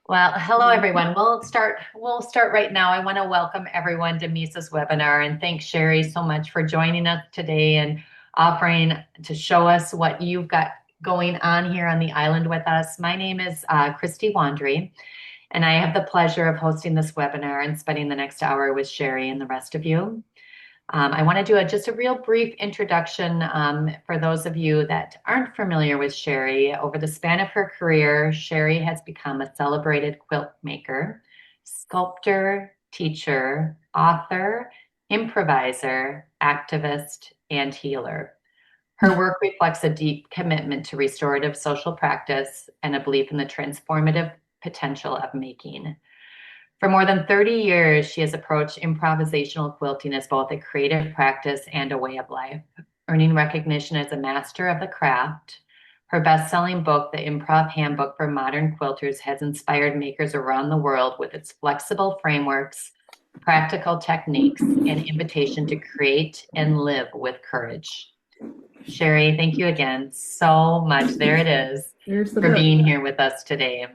Well, hello everyone. We'll start right now. I want to welcome everyone to Misa's webinar and thank Sherri so much for joining us today and offering to show us what you've got going on here on the island with us. My name is Christy Wandry, and I have the pleasure of hosting this webinar and spending the next hour with Sherri and the rest of you. I want to do just a real brief introduction for those of you that aren't familiar with Sherri. Over the span of her career, Sherri has become a celebrated quilt maker, sculptor, teacher, author, improviser, activist, and healer. Her work reflects a deep commitment to restorative social practice and a belief in the transformative potential of making. For more than 30 years, she has approached improvisational quilting as both a creative practice and a way of life, earning recognition as a master of the craft. Her best-selling book, The Improv Handbook for Modern Quilters, has inspired makers around the world with its flexible frameworks, practical techniques, and invitation to create and live with courage. Sherri, thank you again so much. There it is. There's the For book. being here with us today.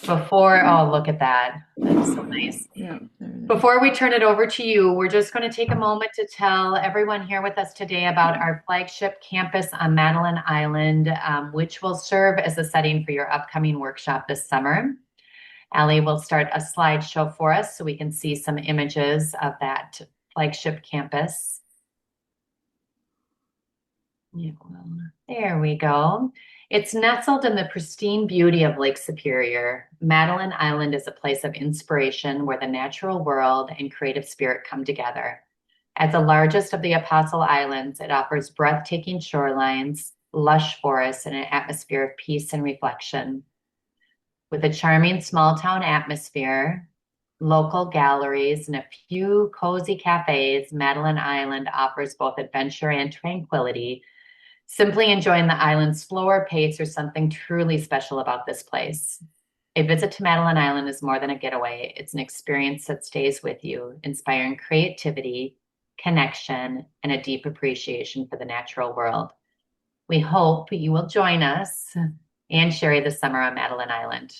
Oh, look at that. That's so nice. Yeah. Before we turn it over to you, we're just going to take a moment to tell everyone here with us today about our flagship campus on Madeline Island, which will serve as a setting for your upcoming workshop this summer. Allie will start a slideshow for us so we can see some images of that flagship campus. Yeah, well, there we go. It's nestled in the pristine beauty of Lake Superior. Madeline Island is a place of inspiration where the natural world and creative spirit come together. As the largest of the Apostle Islands, it offers breathtaking shorelines, lush forests, and an atmosphere of peace and reflection. With a charming small town atmosphere, local galleries, and a few cozy cafes, Madeline Island offers both adventure and tranquility. Simply enjoying the island's slower pace or something truly special about this place. A visit to Madeline Island is more than a getaway. It's an experience that stays with you, inspiring creativity, connection, and a deep appreciation for the natural world. We hope you will join us and Sherri this summer on Madeline Island.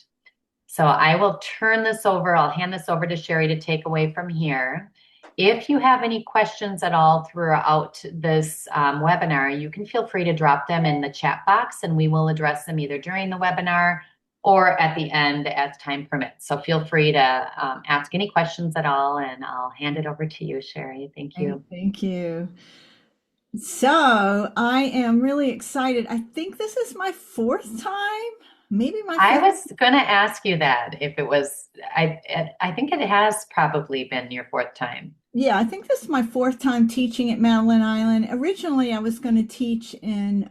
So I will I'll hand this over to Sherri to take away from here. If you have any questions at all throughout this webinar, you can feel free to drop them in the chat box and we will address them either during the webinar or at the end as time permits. So feel free to ask any questions at all and I'll hand it over to you, Sherri. Thank you. Thank you. So I am really excited. I think this is my fourth time, maybe my I fifth. was going to ask you that if it was, I think it has probably been your fourth time. Yeah, I think this is my fourth time teaching at Madeline Island. Originally, I was going to teach in,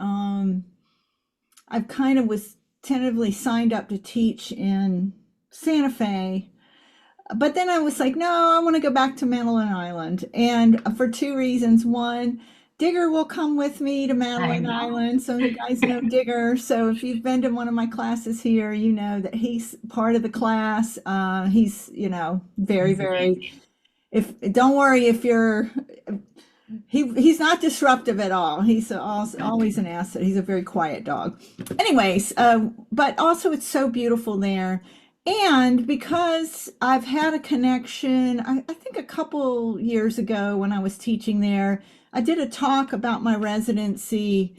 I kind of was tentatively signed up to teach in Santa Fe. But then I was like, no, I want to go back to Madeline Island. And for two reasons. One, Digger will come with me to I Madeline know. Island. Some of you guys know Digger. So if you've been to one of my classes here, you know that he's part of the class. He's, very, He's very, amazing. if don't worry if you're, he's not disruptive at all. He's always an asset. He's a very quiet dog. Anyways, but also it's so beautiful there. And because I've had a connection, I think a couple years ago when I was teaching there, I did a talk about my residency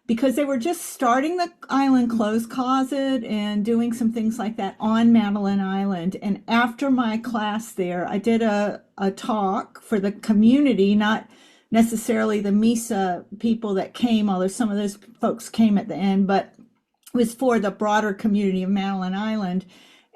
because they were just starting the island clothes closet and doing some things like that on Madeline Island. And after my class there, I did a talk for the community, not necessarily the MISA people that came, although some of those folks came at the end, but it was for the broader community of Madeline Island.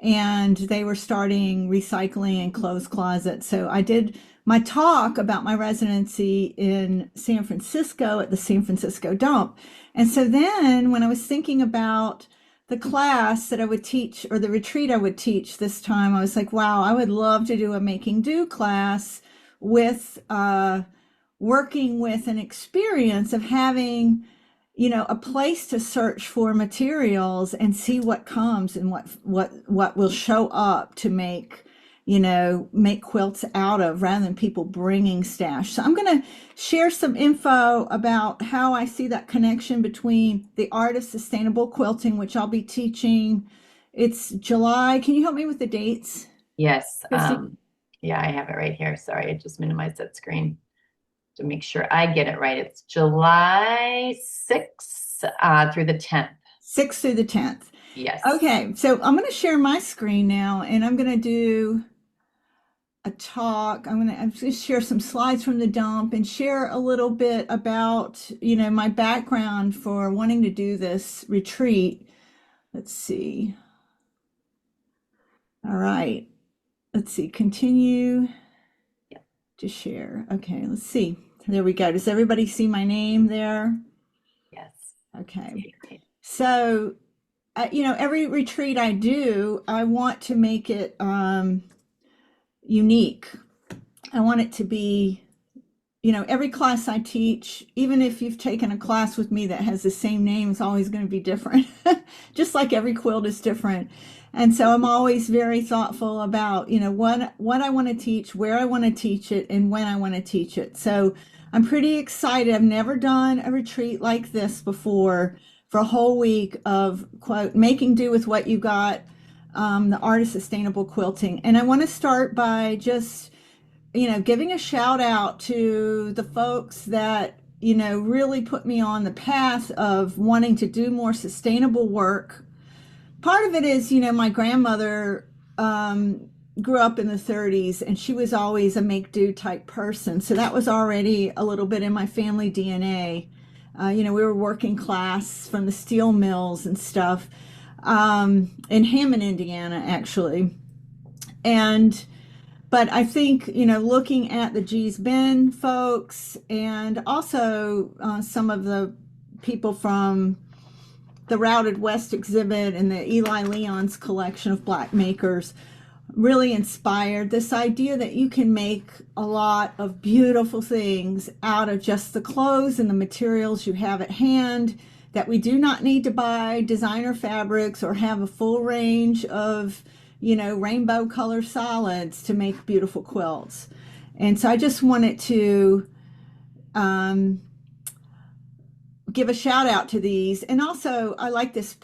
And they were starting recycling and clothes closets. So I did my talk about my residency in San Francisco at the San Francisco dump. And so then when I was thinking about the class that I would teach or the retreat I would teach this time, I was like, wow, I would love to do a making do class with working with an experience of having a place to search for materials and see what comes and what will show up to make quilts out of rather than people bringing stash. So I'm going to share some info about how I see that connection between the art of sustainable quilting, which I'll be teaching It's July. Can you help me with the dates, Yes. Christy? Yeah, I have it right here. Sorry, I just minimized that screen to make sure I get it right. It's July 6th through the 10th. 6th through the 10th. Yes. Okay, so I'm going to share my screen now, and I'm going to do a talk. I'm going to share some slides from the dump and share a little bit about, my background for wanting to do this retreat. Let's see. All right. Let's see. Continue Yeah. to share. Okay, let's see. There we go. Does everybody see my name there? Yes. Okay. Okay, great. So, every retreat I do, I want to make it unique. I want it to be, every class I teach, even if you've taken a class with me that has the same name, it's always going to be different, just like every quilt is different. And so I'm always very thoughtful about, what I want to teach, where I want to teach it, and when I want to teach it. So I'm pretty excited. I've never done a retreat like this before for a whole week of, quote, making do with what you got, the art of sustainable quilting. And I want to start by just giving a shout out to the folks that, really put me on the path of wanting to do more sustainable work. Part of it is, my grandmother grew up in the 30s and she was always a make do type person. So that was already a little bit in my family DNA. We were working class from the steel mills and stuff in Hammond, Indiana, actually. And but I think, looking at the Gee's Bend folks and also some of the people from the Routed West exhibit and the Eli Leon's collection of black makers really inspired this idea that you can make a lot of beautiful things out of just the clothes and the materials you have at hand, that we do not need to buy designer fabrics or have a full range of rainbow color solids to make beautiful quilts. And so I just wanted to um, give a shout out to these. And also, I like this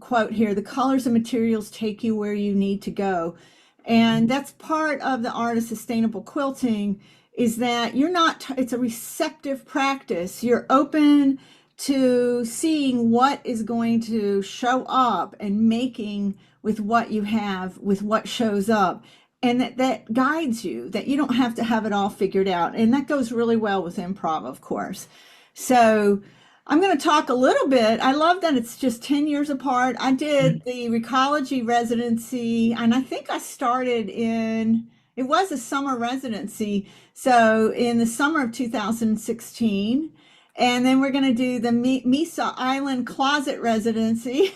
quote here: the colors and materials take you where you need to go. And that's part of the art of sustainable quilting, is that you're not, it's a receptive practice. You're open to seeing what is going to show up and making with what you have, with what shows up. And that guides you, that you don't have to have it all figured out. And that goes really well with improv, of course. So I'm going to talk a little bit. I love that it's just 10 years apart. I did the Recology residency, and I think I started it was a summer residency. So in the summer of 2016. And then we're going to do the Mesa Island Closet Residency,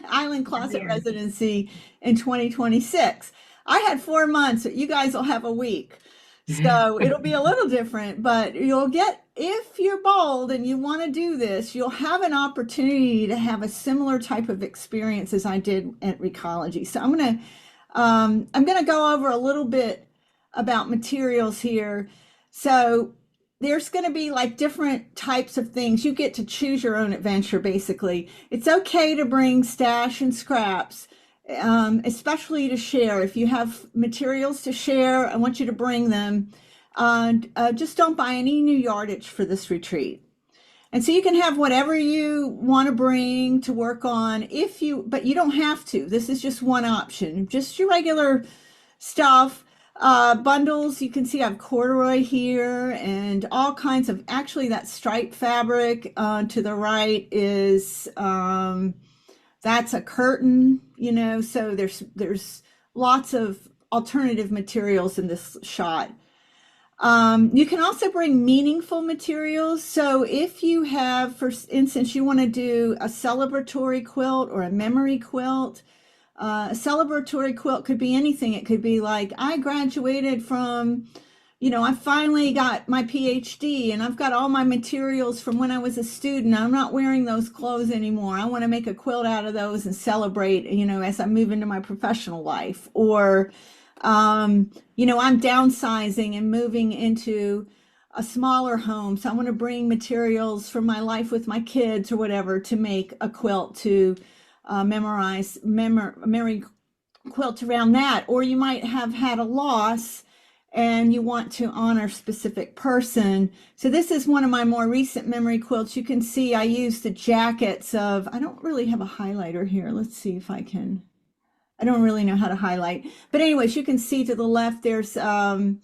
Island Closet Here. Residency in 2026. I had 4 months, but you guys will have a week. So it'll be a little different, but you'll get, if you're bold and you want to do this, you'll have an opportunity to have a similar type of experience as I did at Recology. So I'm gonna go over a little bit about materials here. So there's going to be like different types of things. You get to choose your own adventure, basically. It's okay to bring stash and scraps, especially to share. If you have materials to share, I want you to bring them. Just don't buy any new yardage for this retreat. And so you can have whatever you want to bring to work on, but you don't have to. This is just one option. Just your regular stuff. Bundles, you can see I have corduroy here and all kinds of, actually that striped fabric to the right is, that's a curtain, so there's lots of alternative materials in this shot. You can also bring meaningful materials. So if you have, for instance, you want to do a celebratory quilt or a memory quilt, a celebratory quilt could be anything. It could be like, I graduated from, I finally got my PhD and I've got all my materials from when I was a student. I'm not wearing those clothes anymore. I want to make a quilt out of those and celebrate, as I move into my professional life. Or, I'm downsizing and moving into a smaller home. So I want to bring materials from my life with my kids or whatever to make a quilt to memory quilt around that, or you might have had a loss and you want to honor a specific person. So this is one of my more recent memory quilts. You can see I use the jackets of, I don't really have a highlighter here. Let's see if I can, I don't really know how to highlight. But anyways, you can see to the left, there's, this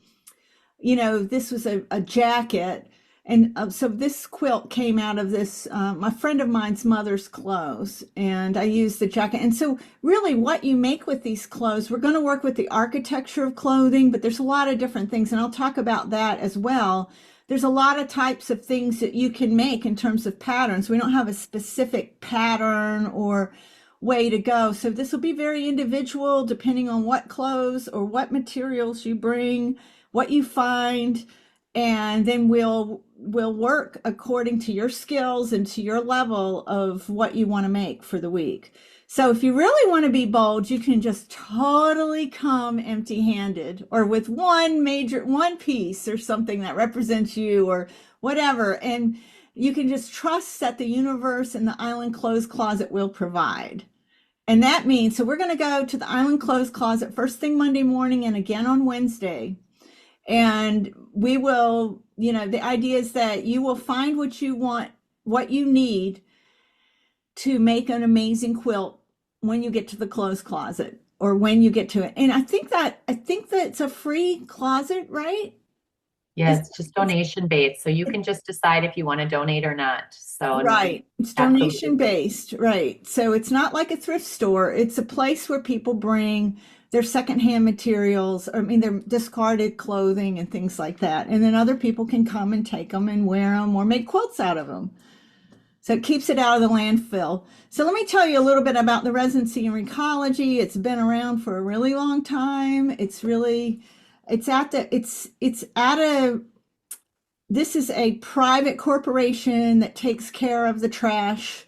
was a jacket. And so this quilt came out of this, my friend of mine's mother's clothes, and I used the jacket. And so really what you make with these clothes, we're going to work with the architecture of clothing, but there's a lot of different things, and I'll talk about that as well. There's a lot of types of things that you can make in terms of patterns. We don't have a specific pattern or way to go. So this will be very individual depending on what clothes or what materials you bring, what you find, and then we'll work according to your skills and to your level of what you want to make for the week. So if you really want to be bold, you can just totally come empty-handed or with one piece or something that represents you or whatever. And you can just trust that the universe and the Island Clothes Closet will provide. And that means, so we're going to go to the Island Clothes Closet first thing Monday morning and again on Wednesday. And we will, the idea is that you will find what you want, what you need to make an amazing quilt when you get to the clothes closet or when you get to it. And I think that it's a free closet, right? Yeah, it's just donation based. So you can just decide if you want to donate or not. So right. It's donation based, right? So it's not like a thrift store. It's a place where people bring their secondhand materials, their discarded clothing and things like that. And then other people can come and take them and wear them or make quilts out of them. So it keeps it out of the landfill. So let me tell you a little bit about the residency in Recology. It's been around for a really long time. This is a private corporation that takes care of the trash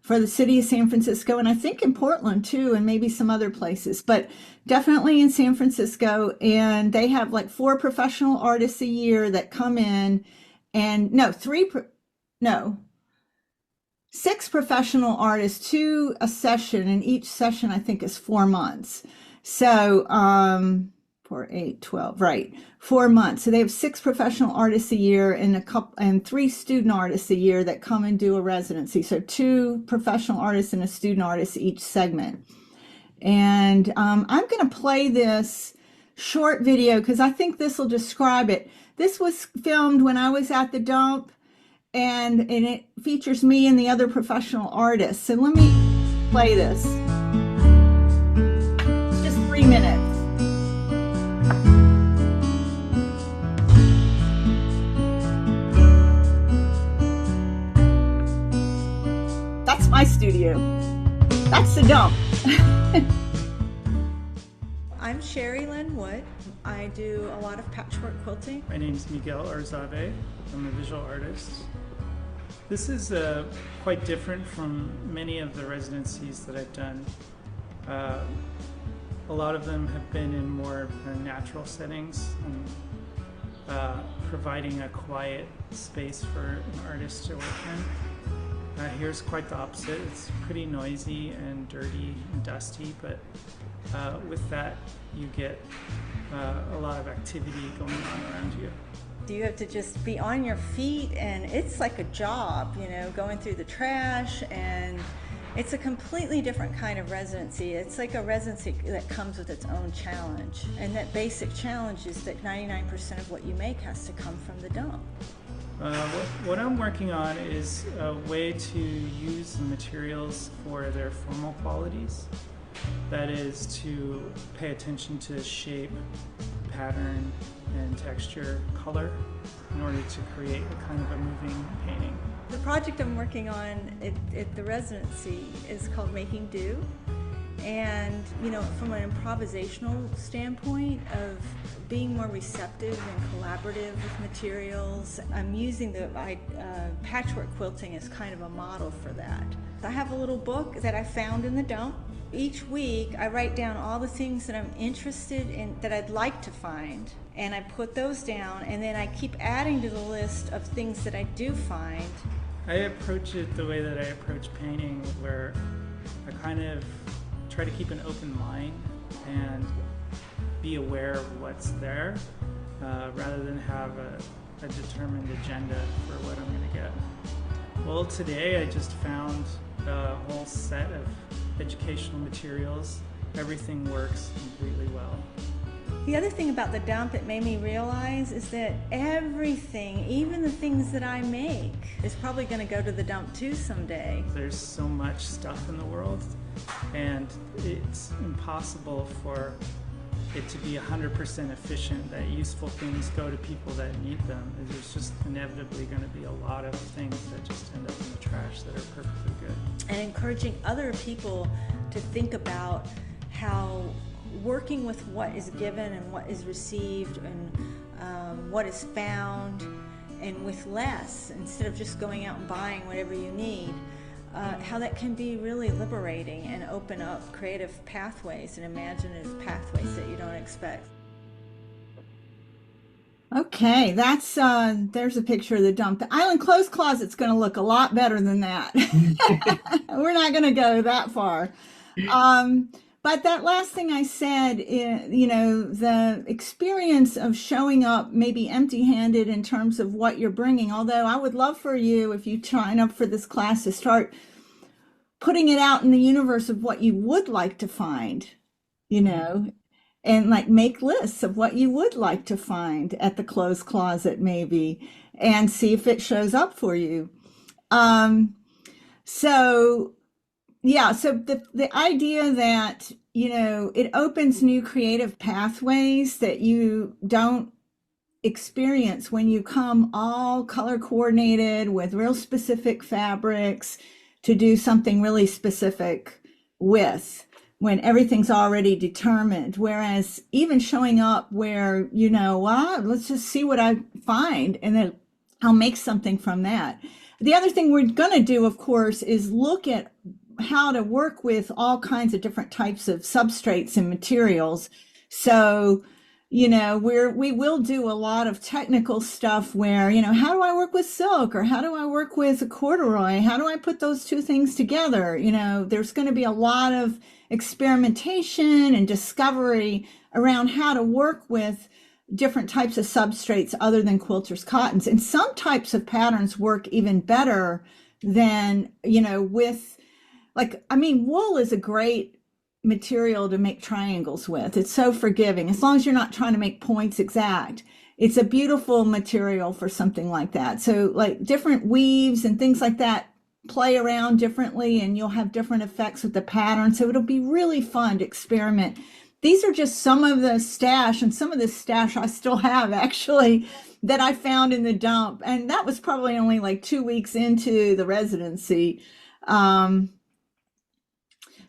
for the city of San Francisco, and I think in Portland too, and maybe some other places, but definitely in San Francisco. And they have like 4 professional artists a year that come in, and 6 professional artists to a session, and each session I think is 4 months. So 4, 8, 12, right, 4 months. So they have 6 professional artists a year and 3 student artists a year that come and do a residency. So 2 professional artists and a student artist each segment. And I'm going to play this short video because I think this will describe it. This was filmed when I was at the dump, and it features me and the other professional artists. So let me play this. It's just 3 minutes. That's my studio. That's the dump. I'm Sherri Lynn Wood. I do a lot of patchwork quilting. My name is Miguel Arzabe. I'm a visual artist. This is quite different from many of the residencies that I've done. A lot of them have been in more natural settings and providing a quiet space for an artist to work in. Here's quite the opposite. It's pretty noisy and dirty and dusty, but with that you get a lot of activity going on around you. You have to just be on your feet, and it's like a job, going through the trash, and it's a completely different kind of residency. It's like a residency that comes with its own challenge, and that basic challenge is that 99% of what you make has to come from the dump. What I'm working on is a way to use the materials for their formal qualities. That is to pay attention to shape, pattern, and texture, color, in order to create a kind of a moving painting. The project I'm working on at the residency is called Making Do. And, from an improvisational standpoint of being more receptive and collaborative with materials, I'm using the patchwork quilting as kind of a model for that. I have a little book that I found in the dump. Each week I write down all the things that I'm interested in, that I'd like to find, and I put those down, and then I keep adding to the list of things that I do find. I approach it the way that I approach painting, where I kind of try to keep an open mind and be aware of what's there, rather than have a determined agenda for what I'm going to get. Well, today I just found a whole set of educational materials. Everything works completely well. The other thing about the dump it made me realize is that everything, even the things that I make, is probably going to go to the dump too someday. There's so much stuff in the world, and it's impossible for it to be 100% efficient, that useful things go to people that need them. There's just inevitably going to be a lot of things that just end up in the trash that are perfectly good. And encouraging other people to think about how working with what is given and what is received and what is found, and with less, instead of just going out and buying whatever you need, how that can be really liberating and open up creative pathways and imaginative pathways that you don't expect. Okay, that's there's a picture of the dump. The island clothes closet's going to look a lot better than that. We're not going to go that far. But that last thing I said, the experience of showing up maybe empty-handed in terms of what you're bringing, although I would love for you, if you sign up for this class, to start putting it out in the universe of what you would like to find, and like make lists of what you would like to find at the clothes closet maybe, and see if it shows up for you. So the idea that, it opens new creative pathways that you don't experience when you come all color coordinated with real specific fabrics to do something really specific with, when everything's already determined. Whereas even showing up where, let's just see what I find, and then I'll make something from that. The other thing we're going to do, of course, is look at how to work with all kinds of different types of substrates and materials. So, we will do a lot of technical stuff where, how do I work with silk, or how do I work with a corduroy? How do I put those two things together? There's going to be a lot of experimentation and discovery around how to work with different types of substrates other than quilters' cottons. And some types of patterns work even better than, wool is a great material to make triangles with. It's so forgiving, as long as you're not trying to make points exact. It's a beautiful material for something like that. So like different weaves and things like that play around differently, and you'll have different effects with the pattern. So it'll be really fun to experiment. These are just some of the stash, and some of this stash I still have actually, that I found in the dump. And that was probably only like 2 weeks into the residency.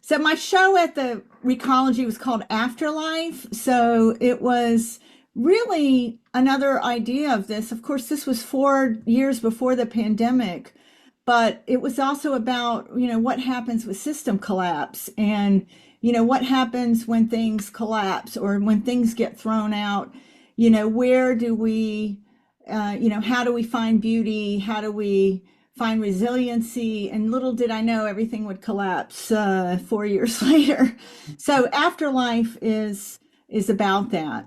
So my show at the Recology was called Afterlife. So it was really another idea of this. Of course, this was 4 years before the pandemic, but it was also about, what happens with system collapse, and, what happens when things collapse or when things get thrown out. Where do we, how do we find beauty? How do we find resiliency? And little did I know everything would collapse 4 years later. So Afterlife is about that.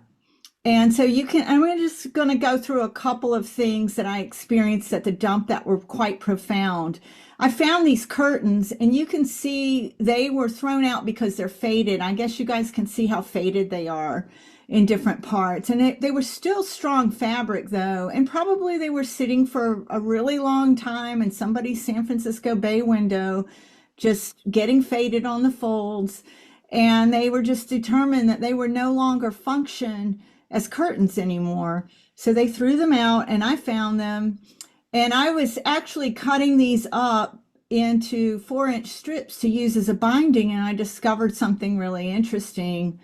And so I'm just going to go through a couple of things that I experienced at the dump that were quite profound. I found these curtains, and you can see they were thrown out because they're faded. I guess you guys can see how faded they are in different parts. And they were still strong fabric though, and probably they were sitting for a really long time in somebody's San Francisco Bay window, just getting faded on the folds. And they were just determined that they were no longer function as curtains anymore. So they threw them out, and I found them. And I was actually cutting these up into 4-inch strips to use as a binding, and I discovered something really interesting.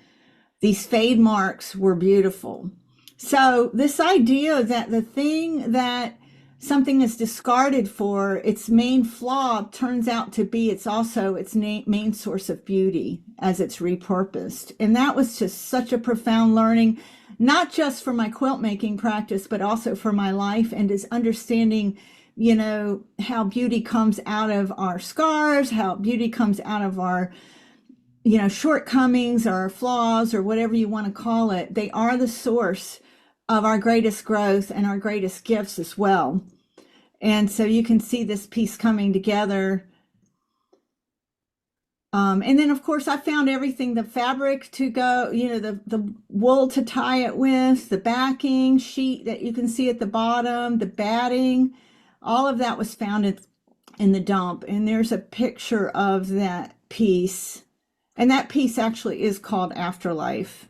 These fade marks were beautiful. So this idea that the thing that something is discarded for its main flaw turns out to be it's also its main source of beauty as it's repurposed. And that was just such a profound learning, not just for my quilt making practice, but also for my life, and is understanding how beauty comes out of our scars, how beauty comes out of our, shortcomings or flaws or whatever you want to call it. They are the source of our greatest growth and our greatest gifts as well. And so you can see this piece coming together. And then, of course, I found everything, the fabric to go, the wool to tie it with, the backing sheet that you can see at the bottom, the batting, all of that was found in the dump. And there's a picture of that piece. And that piece actually is called Afterlife.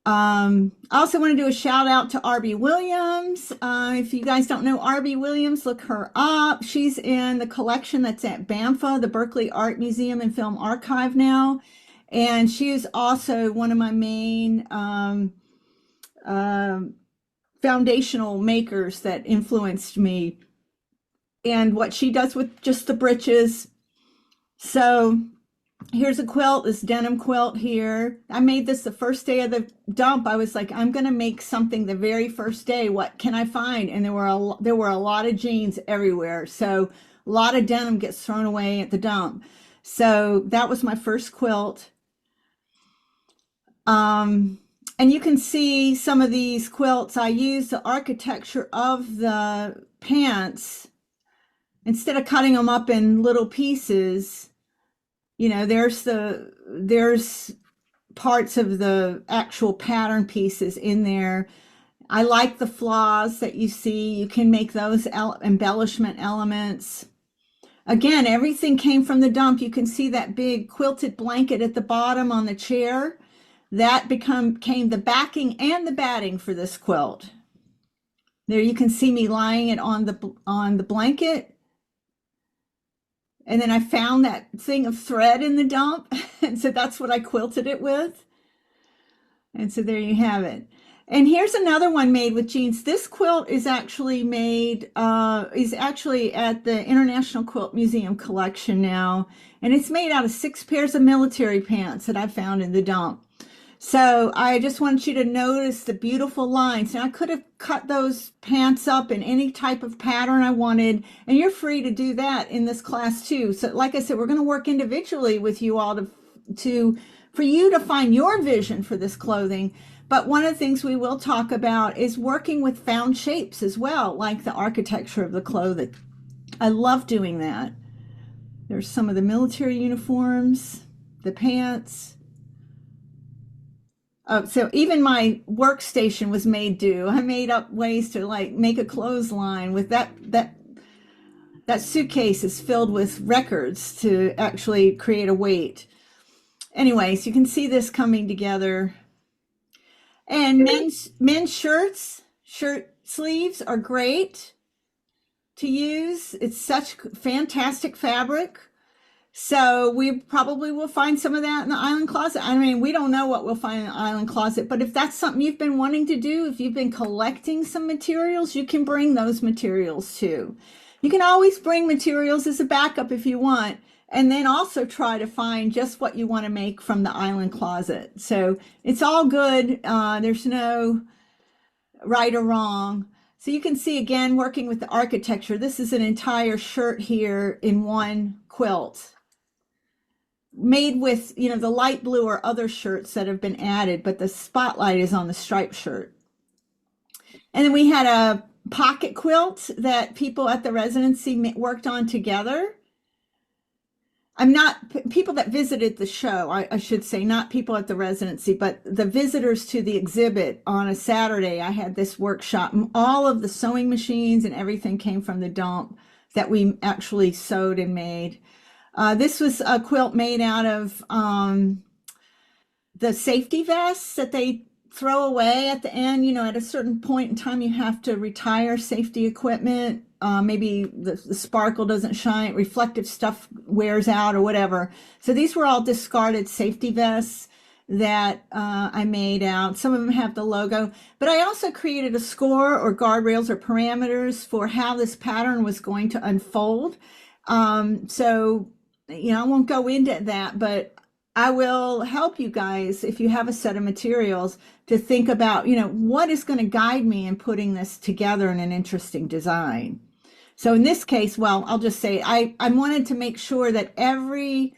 I also want to do a shout out to R.B. Williams. If you guys don't know R.B. Williams, look her up. She's in the collection that's at BAMFA, the Berkeley Art Museum and Film Archive now. And she is also one of my main foundational makers that influenced me. And what she does with just the breeches. So here's a quilt, this denim quilt here. I made this the first day of the dump. I was like, I'm going to make something the very first day. What can I find? And there were a lot of jeans everywhere. So a lot of denim gets thrown away at the dump. So that was my first quilt. And you can see some of these quilts. I used the architecture of the pants. Instead of cutting them up in little pieces, there's parts of the actual pattern pieces in there. I like the flaws that you see. You can make those embellishment elements. Again, everything came from the dump. You can see that big quilted blanket at the bottom on the chair. That became the backing and the batting for this quilt. There you can see me lying it on the blanket. And then I found that thing of thread in the dump. And so that's what I quilted it with. And so there you have it. And here's another one made with jeans. This quilt is actually at the International Quilt Museum collection now. And it's made out of 6 pairs of military pants that I found in the dump. So I just want you to notice the beautiful lines. Now I could have cut those pants up in any type of pattern I wanted, and you're free to do that in this class too. So like I said, we're going to work individually with you all for you to find your vision for this clothing. But one of the things we will talk about is working with found shapes as well, like the architecture of the clothing. I love doing that. There's some of the military uniforms, the pants. So even my workstation was made do. I made up ways to make a clothesline with that suitcase is filled with records to actually create a weight. Anyways, you can see this coming together. And men's shirt sleeves are great to use. It's such fantastic fabric. So we probably will find some of that in the island closet. I mean, we don't know what we'll find in the island closet, but if that's something you've been wanting to do, if you've been collecting some materials, you can bring those materials too. You can always bring materials as a backup if you want, and then also try to find just what you want to make from the island closet. So it's all good. There's no right or wrong. So you can see, again, working with the architecture, this is an entire shirt here in one quilt, made with, the light blue or other shirts that have been added, but the spotlight is on the striped shirt. And then we had a pocket quilt that people at the residency worked on together. People that visited the show, I should say, not people at the residency, but the visitors to the exhibit on a Saturday. I had this workshop. All of the sewing machines and everything came from the dump that we actually sewed and made. This was a quilt made out of the safety vests that they throw away at the end. At a certain point in time, you have to retire safety equipment. Maybe the sparkle doesn't shine, reflective stuff wears out or whatever. So these were all discarded safety vests that I made out. Some of them have the logo, but I also created a score or guardrails or parameters for how this pattern was going to unfold. So I won't go into that, but I will help you guys if you have a set of materials to think about, what is going to guide me in putting this together in an interesting design. So in this case, well, I'll just say I wanted to make sure that every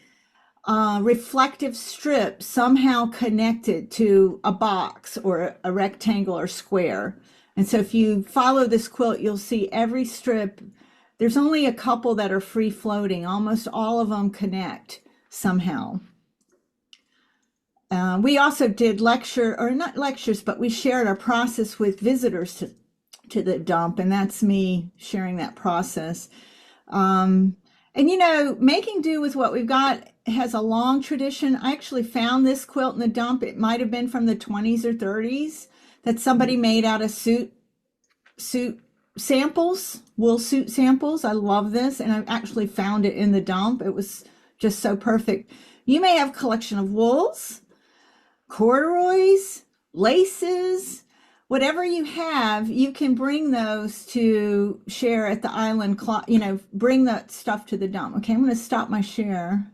reflective strip somehow connected to a box or a rectangle or square. And so if you follow this quilt, you'll see every strip. There's only a couple that are free floating. Almost all of them connect somehow. We also did or not lectures, but we shared our process with visitors to the dump, and that's me sharing that process. And making do with what we've got has a long tradition. I actually found this quilt in the dump. It might have been from the 20s or 30s that somebody made out of suit samples, wool suit samples. I love this, and I actually found it in the dump. It was just so perfect. You may have a collection of wools, corduroys, laces, whatever you have, you can bring those to share at the island, bring that stuff to the dump. Okay, I'm going to stop my share.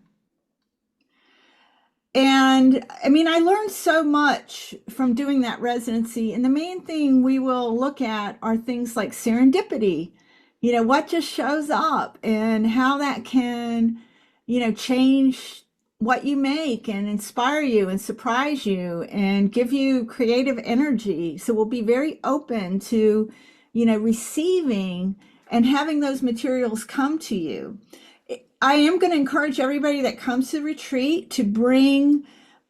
And I mean, I learned so much from doing that residency. And the main thing we will look at are things like serendipity, what just shows up and how that can, change what you make and inspire you and surprise you and give you creative energy. So we'll be very open to, receiving and having those materials come to you. I am going to encourage everybody that comes to the retreat to bring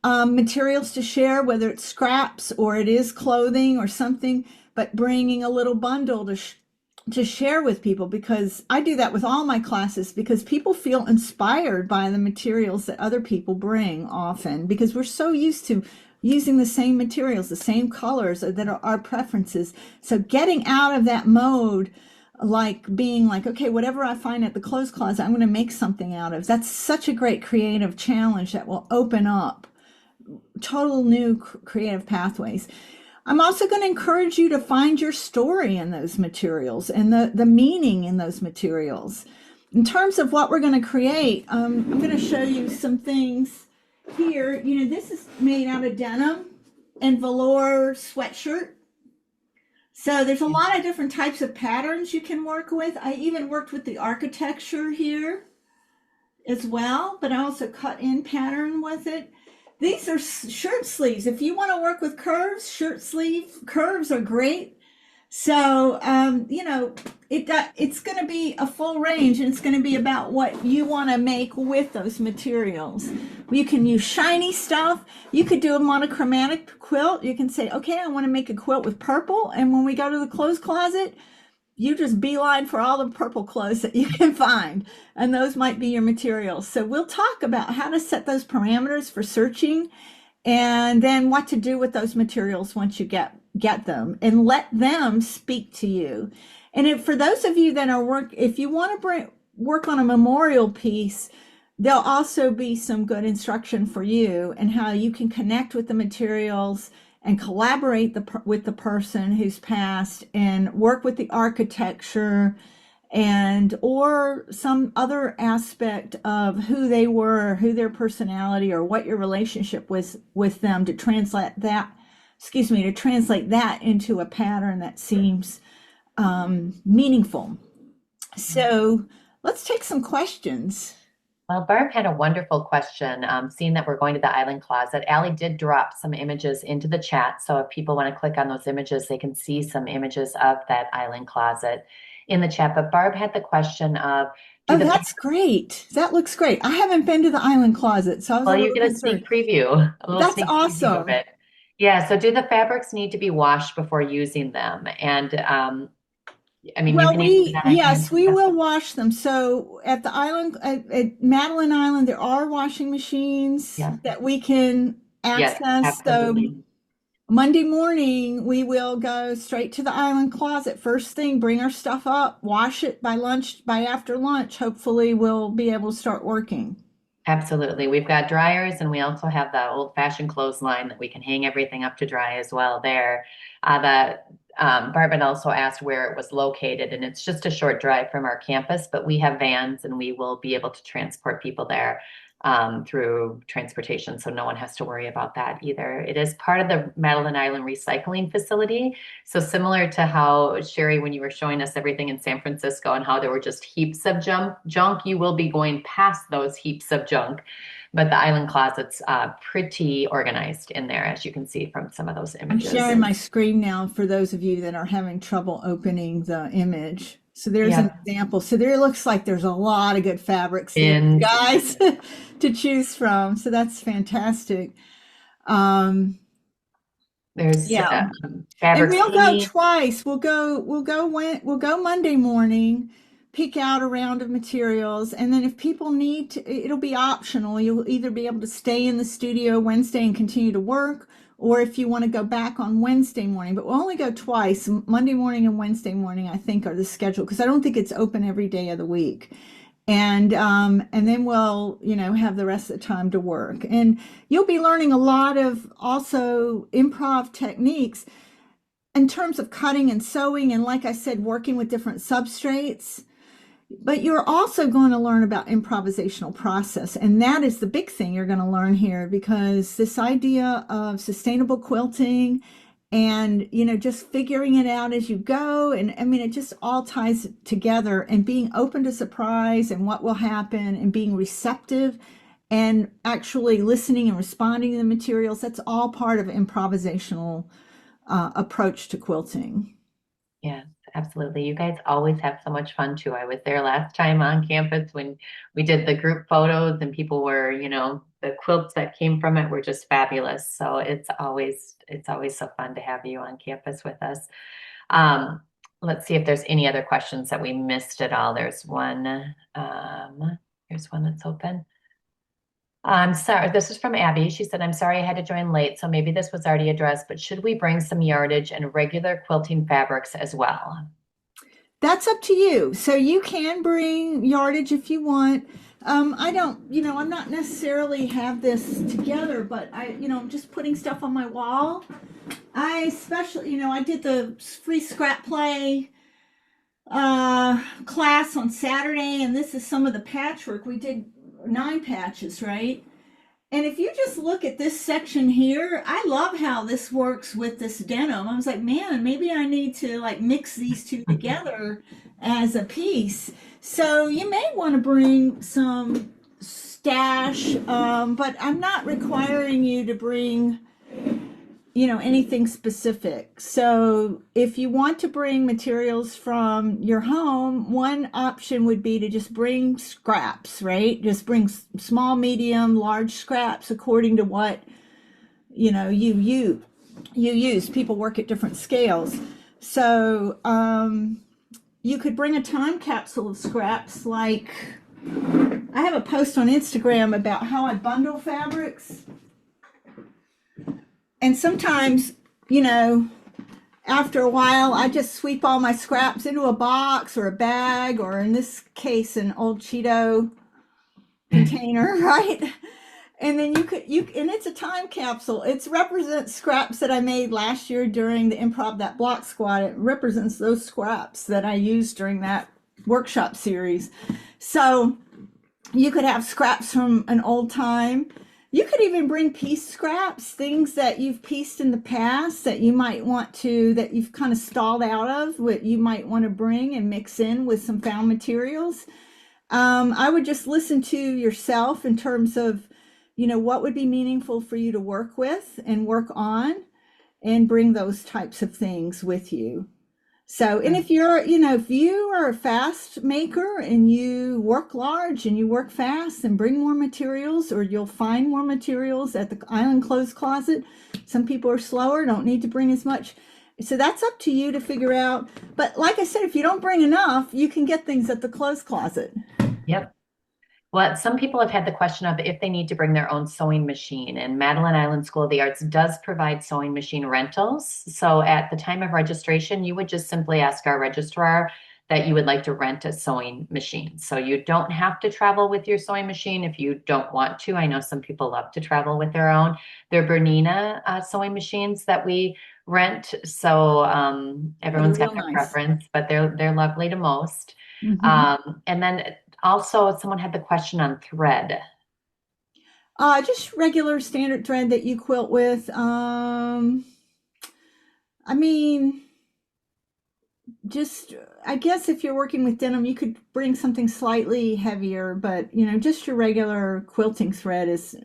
materials to share, whether it's scraps or it is clothing or something, but bringing a little bundle to share with people, because I do that with all my classes, because people feel inspired by the materials that other people bring often, because we're so used to using the same materials, the same colors that are our preferences. So getting out of that mode, like being like, okay, whatever I find at the clothes closet, I'm going to make something out of. That's such a great creative challenge that will open up total new creative pathways. I'm also going to encourage you to find your story in those materials and the meaning in those materials. In terms of what we're going to create, I'm going to show you some things here. This is made out of denim and velour sweatshirt. So there's a lot of different types of patterns you can work with. I even worked with the architecture here as well, but I also cut in pattern with it. These are shirt sleeves. If you want to work with curves, shirt sleeve curves are great. So, it's going to be a full range, and it's going to be about what you want to make with those materials. You can use shiny stuff. You could do a monochromatic quilt. You can say, okay, I want to make a quilt with purple. And when we go to the clothes closet, you just beeline for all the purple clothes that you can find, and those might be your materials. So we'll talk about how to set those parameters for searching, and then what to do with those materials once you get them, and let them speak to you. And for those of you that are if you want to work on a memorial piece, there'll also be some good instruction for you and how you can connect with the materials and collaborate with the person who's passed, and work with the architecture or some other aspect of who they were, who their personality, or what your relationship was with them, to translate that into a pattern that seems meaningful. So let's take some questions. Well, Barb had a wonderful question. Seeing that we're going to the island closet, Allie did drop some images into the chat. So if people want to click on those images, they can see some images of that island closet in the chat. But Barb had the question of, that's great. That looks great. I haven't been to the island closet, so I was you get a sneak preview. That's awesome. Of it. Yeah. So do the fabrics need to be washed before using them? And we will wash them. So at the island, at Madeline Island, there are washing machines that we can access. Yes, so Monday morning, we will go straight to the island closet. First thing, bring our stuff up, wash it by after lunch. Hopefully we'll be able to start working. Absolutely. We've got dryers, and we also have the old-fashioned clothesline that we can hang everything up to dry as well there. Barbara also asked where it was located, and it's just a short drive from our campus, but we have vans and we will be able to transport people there. through transportation. So no one has to worry about that either. It is part of the Madeline Island recycling facility. So similar to how, Sherri, when you were showing us everything in San Francisco and how there were just heaps of junk, you will be going past those heaps of junk. But the island closet's pretty organized in there, as you can see from some of those I'm images. sharing my screen now for those of you that are having trouble opening the image. So there's an Yeah. example. So there looks like there's a lot of good fabrics there, In guys, to choose from. So that's fantastic. Um, there's yeah. And fabric we'll go seam. twice. We'll go Monday morning, pick out a round of materials, and then if people need to, it'll be optional. You'll either be able to stay in the studio Wednesday and continue to work, or if you want to go back on Wednesday morning. But we'll only go twice. Monday morning and Wednesday morning, I think, are the schedule, because I don't think it's open every day of the week. And then we'll, have the rest of the time to work. And you'll be learning a lot of also improv techniques in terms of cutting and sewing, and like I said, working with different substrates. But you're also going to learn about improvisational process, and that is the big thing you're going to learn here, because this idea of sustainable quilting and just figuring it out as you go, and I mean, it just all ties together, and being open to surprise and what will happen, and being receptive and actually listening and responding to the materials, that's all part of improvisational approach to quilting. Yes, absolutely. You guys always have so much fun too. I was there last time on campus when we did the group photos and people were, the quilts that came from it were just fabulous. So it's always so fun to have you on campus with us. Um, let's see if there's any other questions that we missed at all. There's one that's open. I'm sorry, this is from Abby. She said, I'm sorry I had to join late, so maybe this was already addressed, but should we bring some yardage and regular quilting fabrics as well? That's up to you. So you can bring yardage if you want. I don't, I'm not necessarily have this together, but I'm just putting stuff on my wall. I especially, I did the free scrap play class on Saturday, and this is some of the patchwork. We did 9 patches, right? And if you just look at this section here, I love how this works with this denim. I was like, man, maybe I need to like mix these two together as a piece. So you may want to bring some stash, but I'm not requiring you to bring anything specific. So if you want to bring materials from your home, one option would be to just bring scraps, right? Just bring small, medium, large scraps according to what you use. People work at different scales. So you could bring a time capsule of scraps. Like, I have a post on Instagram about how I bundle fabrics. And sometimes, after a while, I just sweep all my scraps into a box or a bag, or in this case, an old Cheeto container, right? And then and it's a time capsule. It represents scraps that I made last year during the Improv That Block Squad. It represents those scraps that I used during that workshop series. So you could have scraps from an old time. You could even bring piece scraps, things that you've pieced in the past that you might want to, that you've kind of stalled out of, what you might want to bring and mix in with some found materials. I would just listen to yourself in terms of, what would be meaningful for you to work with and work on, and bring those types of things with you. So, and if if you are a fast maker and you work large and you work fast, and bring more materials, or you'll find more materials at the island clothes closet. Some people are slower, don't need to bring as much. So that's up to you to figure out. But like I said, if you don't bring enough, you can get things at the clothes closet. Yep. Well, some people have had the question of if they need to bring their own sewing machine, and Madeline Island School of the Arts does provide sewing machine rentals. So at the time of registration, you would just simply ask our registrar that you would like to rent a sewing machine. So you don't have to travel with your sewing machine if you don't want to. I know some people love to travel with their own. They're Bernina sewing machines that we rent. So everyone's They're got real their nice. preference, but they're lovely to most. Hmm. And then also someone had the question on thread. Just regular standard thread that you quilt with. I mean, just I guess if you're working with denim, you could bring something slightly heavier, but just your regular quilting thread is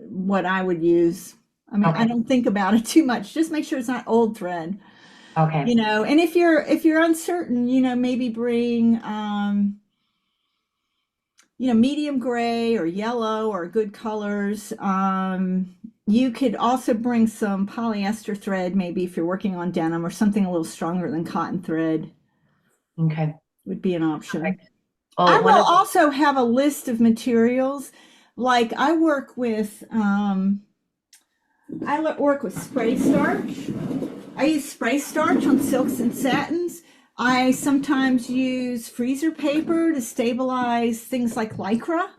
what I would use. I mean, I Okay. don't think about it too much. Just make sure it's not old thread, Okay. And if you're uncertain, maybe bring medium gray or yellow or good colors. You could also bring some polyester thread, maybe if you're working on denim or something a little stronger than cotton thread Okay. would be an option. Perfect. I Well, one will of also have a list of materials. Like I work with spray starch. I use spray starch on silks and satins. I sometimes use freezer paper to stabilize things like lycra.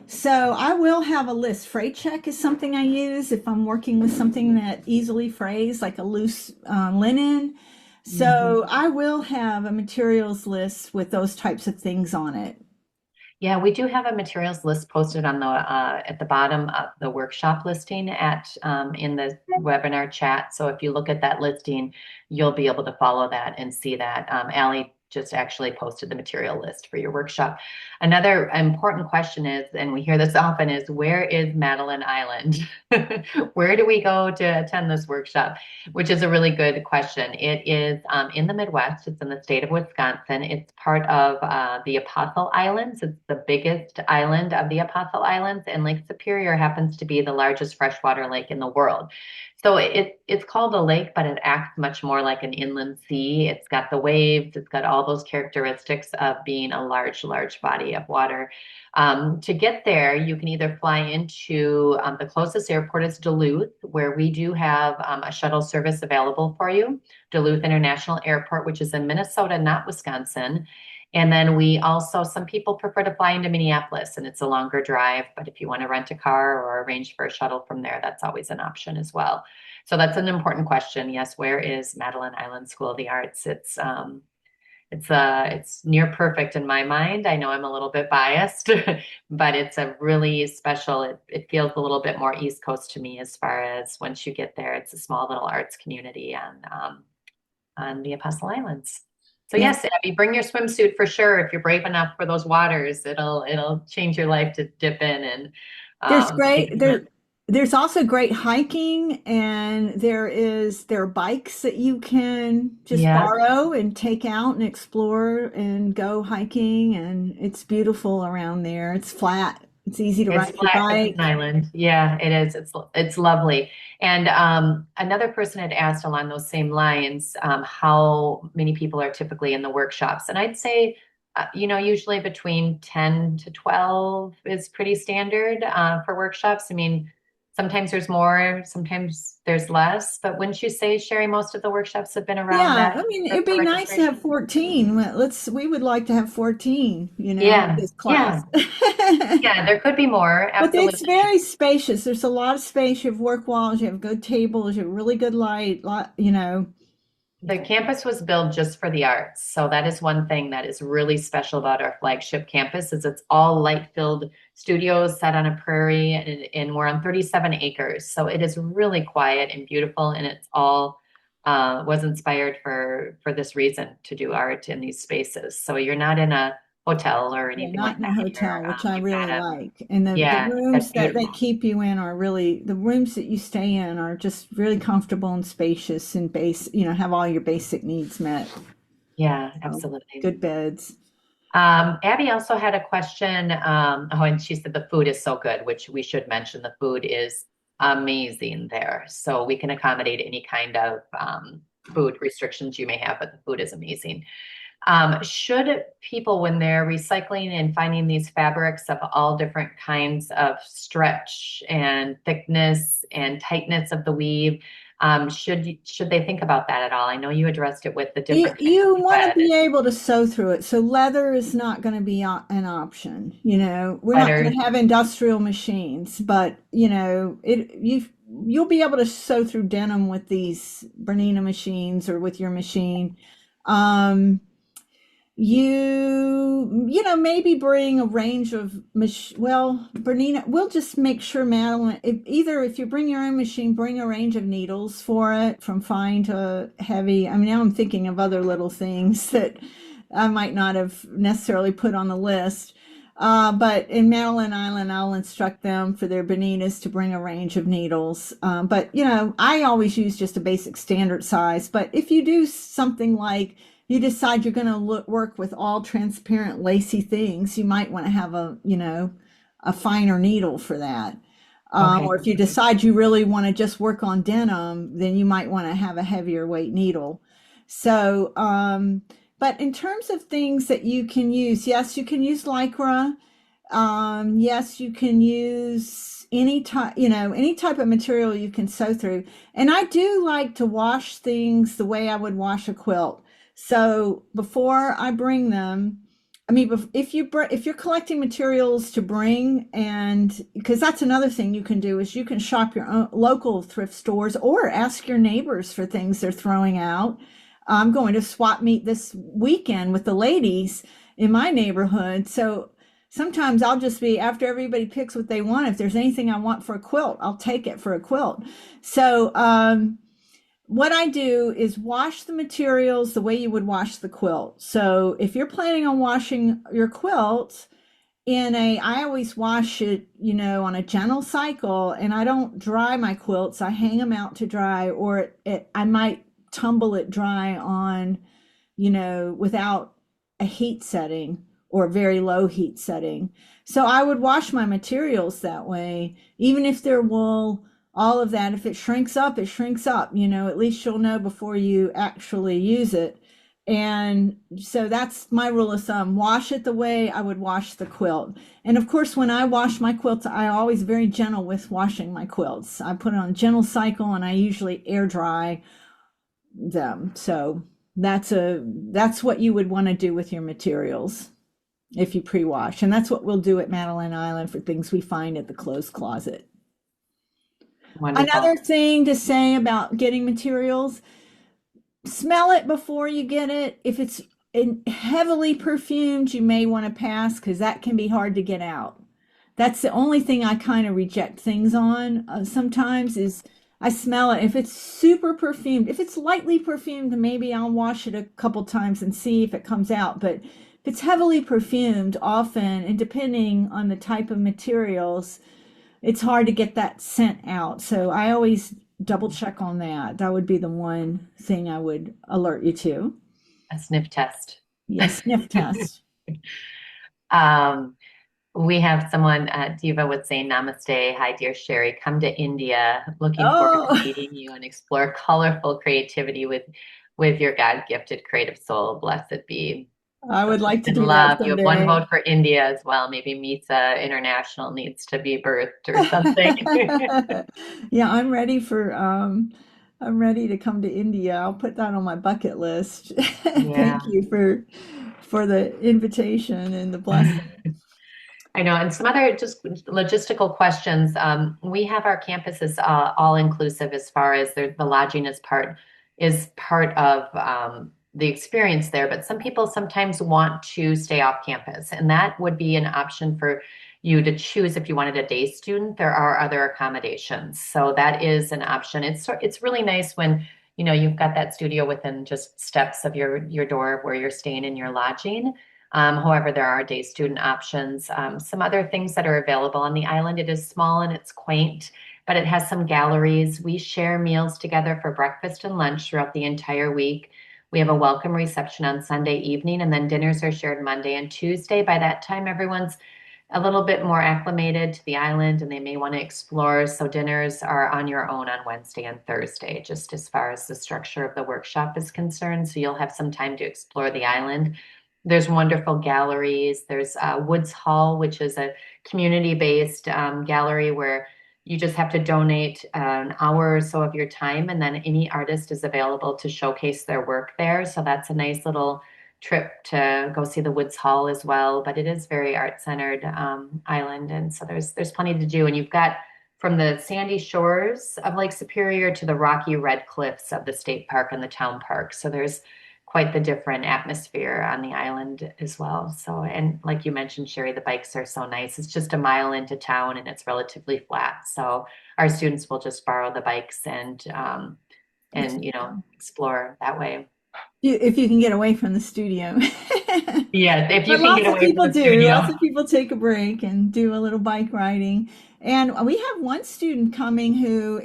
So I will have a list. Fray check is something I use if I'm working with something that easily frays, like a loose linen. Mhm. So I will have a materials list with those types of things on it. Yeah, we do have a materials list posted on the at the bottom of the workshop listing at in the webinar chat. So if you look at that listing, you'll be able to follow that and see that. Allie just actually posted the material list for your workshop. Another important question is, and we hear this often, is where is Madeline Island? Where do we go to attend this workshop? Which is a really good question. It is in the Midwest. It's in the state of Wisconsin. It's part of the Apostle Islands. It's the biggest island of the Apostle Islands, and Lake Superior happens to be the largest freshwater lake in the world. So it's called a lake, but it acts much more like an inland sea. It's got the waves. It's got all those characteristics of being a large, large body of water. To get there, you can either fly into the closest airport is Duluth, where we do have a shuttle service available for you, Duluth International Airport, which is in Minnesota, not Wisconsin. And then we also, some people prefer to fly into Minneapolis, and it's a longer drive. But if you want to rent a car or arrange for a shuttle from there, that's always an option as well. So that's an important question. Yes, where is Madeline Island School of the Arts? It's near perfect in my mind. I know I'm a little bit biased, but it's a really special, it feels a little bit more East Coast to me as far as once you get there, it's a small little arts community on the Apostle Islands. So Yeah. yes, Abby, bring your swimsuit for sure. If you're brave enough for those waters, it'll change your life to dip in and There's take great a swim. there's also great hiking, and there are bikes that you can just Yeah, borrow and take out and explore and go hiking, and it's beautiful around there. It's flat. It's easy to it's ride your flat because it's an bike. island. Yeah, it is. It's lovely. And another person had asked along those same lines, how many people are typically in the workshops, and I'd say, usually between 10 to 12 is pretty standard for workshops. I mean, sometimes there's more, sometimes there's less. But wouldn't you say, Sherry, most of the workshops have been around Yeah, that I mean, it'd for be nice to have registration? 14. We would like to have 14, Yeah, this class. yeah, yeah. There could be more. But it's Absolutely. very spacious. There's a lot of space. You have work walls, you have good tables, you have really good light, The campus was built just for the arts. So that is one thing that is really special about our flagship campus is it's all light-filled studios set on a prairie and we're on 37 acres. So it is really quiet and beautiful and it's all was inspired for this reason to do art in these spaces. So you're not in a hotel or Yeah, anything not like in a that here. hotel, which I You've got really a like. And the yeah, that's rooms that they beautiful. keep you in are really, the rooms that you stay in are just really comfortable and spacious and have all your basic needs met. Yeah, So, absolutely. good beds. Abby also had a question. Oh, and she said the food is so good, which we should mention. The food is amazing there. So we can accommodate any kind of food restrictions you may have, but the food is amazing. Should people, when they're recycling and finding these fabrics of all different kinds of stretch and thickness and tightness of the weave, should they think about that at all? I know you addressed it with the You, different types you of want to thread, be able to sew through it. So leather is not going to be an option. We're not going sweaters. to have industrial machines, but you'll be able to sew through denim with these Bernina machines or with your machine. Um, maybe bring a range of well, Bernina, we'll just make sure, Madeline, if you bring your own machine, bring a range of needles for it from fine to heavy. I mean, now I'm thinking of other little things that I might not have necessarily put on the list. But in Madeline Island, I'll instruct them for their Bonitas to bring a range of needles. But I always use just a basic standard size. But if you do something like you decide you're going to work with all transparent lacy things, you might want to have a finer needle for that. Okay. Or if you decide you really want to just work on denim, then you might want to have a heavier weight needle. So, but in terms of things that you can use, yes, you can use Lycra. Yes, you can use any type of material you can sew through. And I do like to wash things the way I would wash a quilt. So before I bring them, I mean, if you're collecting materials to bring, and because that's another thing you can do is you can shop your own local thrift stores or ask your neighbors for things they're throwing out. I'm going to swap meet this weekend with the ladies in my neighborhood. So sometimes I'll just be, after everybody picks what they want, if there's anything I want for a quilt, I'll take it for a quilt. So what I do is wash the materials the way you would wash the quilt. So if you're planning on washing your quilt I always wash it, on a gentle cycle, and I don't dry my quilts. I hang them out to dry, or I might tumble it dry on, without a heat setting or a very low heat setting. So I would wash my materials that way, even if they're wool, all of that. If it shrinks up, it shrinks up, at least you'll know before you actually use it. And so that's my rule of thumb. Wash it the way I would wash the quilt. And of course, when I wash my quilts, I always very gentle with washing my quilts. I put it on a gentle cycle, and I usually air dry them. So that's what you would want to do with your materials if you pre-wash. And that's what we'll do at Madeline Island for things we find at the clothes closet. Wonderful. Another thing to say about getting materials, smell it before you get it. If it's heavily perfumed, you may want to pass, because that can be hard to get out. That's the only thing I kind of reject things on sometimes is I smell it. If it's super perfumed, if it's lightly perfumed, maybe I'll wash it a couple times and see if it comes out. But if it's heavily perfumed, often, and depending on the type of materials, it's hard to get that scent out. So I always double check on that. That would be the one thing I would alert you to. A sniff test. Yes, sniff test. We have someone, Diva would say, Namaste. Hi, dear Sherri. Come to India. Looking forward to meeting you and explore colorful creativity with your God-gifted creative soul. Blessed be. I would like to do love. that You have one vote for India as well. Maybe Misa International needs to be birthed or something. Yeah, I'm ready to come to India. I'll put that on my bucket list. Thank you for the invitation and the blessing. I know. And some other just logistical questions. We have our campuses all inclusive as far as the lodging is part of the experience there, but some people sometimes want to stay off campus, and that would be an option for you to choose if you wanted a day student. There are other accommodations, so that is an option. It's really nice when you've got that studio within just steps of your door where you're staying in your lodging. However, there are day student options. Some other things that are available on the island. It is small and it's quaint, but it has some galleries. We share meals together for breakfast and lunch throughout the entire week. We have a welcome reception on Sunday evening, and then dinners are shared Monday and Tuesday. By that time, everyone's a little bit more acclimated to the island and they may want to explore. So dinners are on your own on Wednesday and Thursday, just as far as the structure of the workshop is concerned. So you'll have some time to explore the island. There's wonderful galleries. There's Woods Hall, which is a community-based gallery where you just have to donate an hour or so of your time, and then any artist is available to showcase their work there. So that's a nice little trip to go see the Woods Hall as well. But it is very art-centered island, and so there's plenty to do. And you've got from the sandy shores of Lake Superior to the rocky red cliffs of the state park and the town park. So there's quite the different atmosphere on the island as well. So, and like you mentioned, Sherry, the bikes are so nice. It's just a mile into town and it's relatively flat. So our students will just borrow the bikes and explore that way. If you can get away from the studio. Yeah, if you But can get lots of away from people the do. studio. Lots of people take a break and do a little bike riding. And we have one student coming who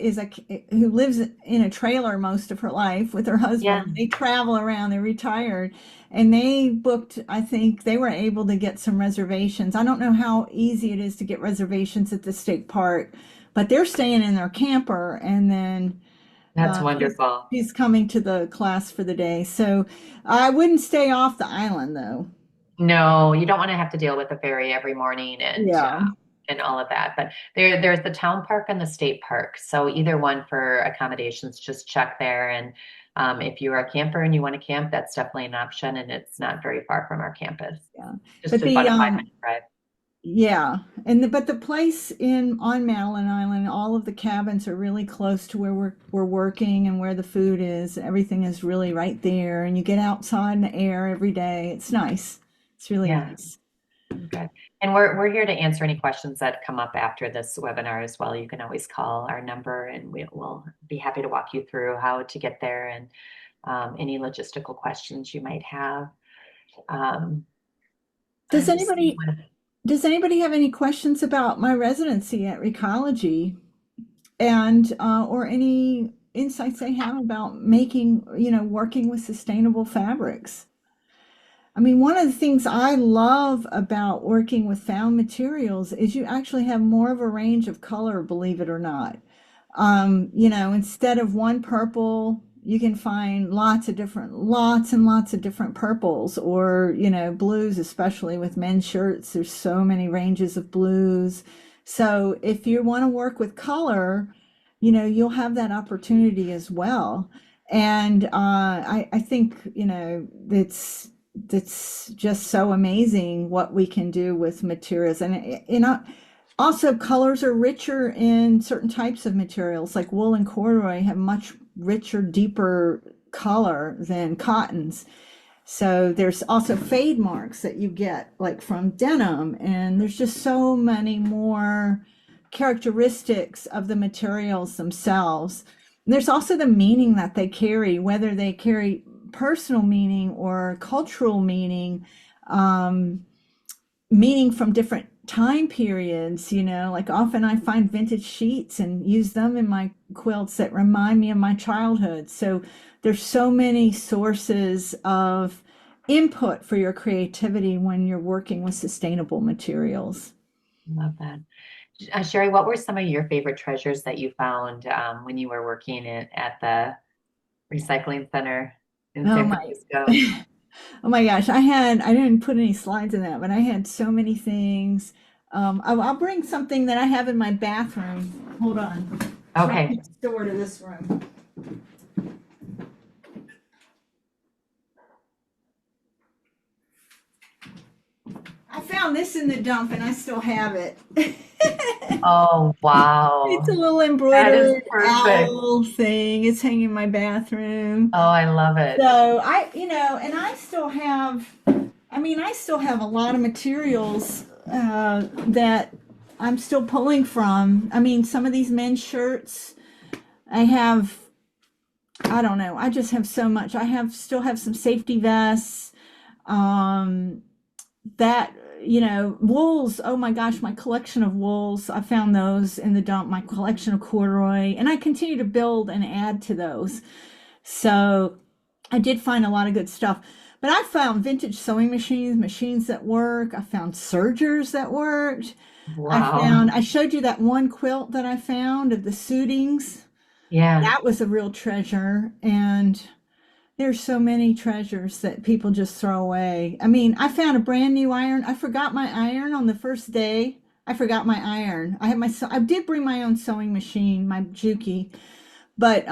lives in a trailer most of her life with her Yeah, husband. They travel around, they're retired, and they booked, I think they were able to get some reservations. I don't know how easy it is to get reservations at the state park, but they're staying in their camper and then that's she's wonderful. she's coming to the class for the day. So I wouldn't stay off the island though. No, you don't want to have to deal with the ferry every morning Yeah. and all of that. But there's the town park and the state park. So either one for accommodations, just check there. And if you're a camper and you want to camp, that's definitely an option. And it's not very far from our campus. Yeah. Just But about the a 5 minute drive. yeah, but the place in on Madeline Island, all of the cabins are really close to where we're working and where the food is. Everything is really right there, and you get outside in the air every day. It's nice. It's really Yeah. nice. Okay. And we're here to answer any questions that come up after this webinar as well. You can always call our number and we'll be happy to walk you through how to get there and any logistical questions you might have. Um, Does I'm just seeing anybody does anybody have any questions about my residency at Recology and or any insights they have about making, working with sustainable fabrics? I mean, one of the things I love about working with found materials is you actually have more of a range of color, believe it or not. Instead of one purple, you can find lots and lots of different purples or, blues, especially with men's shirts. There's so many ranges of blues. So if you want to work with color, you'll have that opportunity as well. And I think, that's just so amazing what we can do with materials. And also colors are richer in certain types of materials, like wool and corduroy have much richer, deeper color than cottons. So there's also fade marks that you get like from denim, and there's just so many more characteristics of the materials themselves. And there's also the meaning that they carry, whether they carry personal meaning or cultural meaning from different time periods, like often I find vintage sheets and use them in my quilts that remind me of my childhood. So there's so many sources of input for your creativity when you're working with sustainable materials. love that. Sherry, what were some of your favorite treasures that you found when you were working at the recycling center in Oh San my, Francisco? oh my gosh, I didn't put any slides in that, but I had so many things. I'll bring something that I have in my bathroom. Hold on. It's right Okay. next door to this room. I found this in the dump and I still have it. Oh, It's a wow. little That is embroidered perfect. owl thing. It's hanging in my bathroom. Oh, I love it. So and I still have a lot of materials that I'm still pulling from. I mean, some of these men's shirts, I don't know, I just have so much. Still have some safety vests, um, that, wools. Oh my gosh, my collection of wools. I found those in the dump, my collection of corduroy, and I continue to build and add to those. So I did find a lot of good stuff. But I found vintage sewing machines that work. I found sergers that worked. Wow. I showed you that one quilt that I found of the suitings. Yeah. That was a real treasure. And there's so many treasures that people just throw away. I mean, I found a brand new iron. I forgot my iron on the first day. I forgot my iron. I did bring my own sewing machine, my Juki, but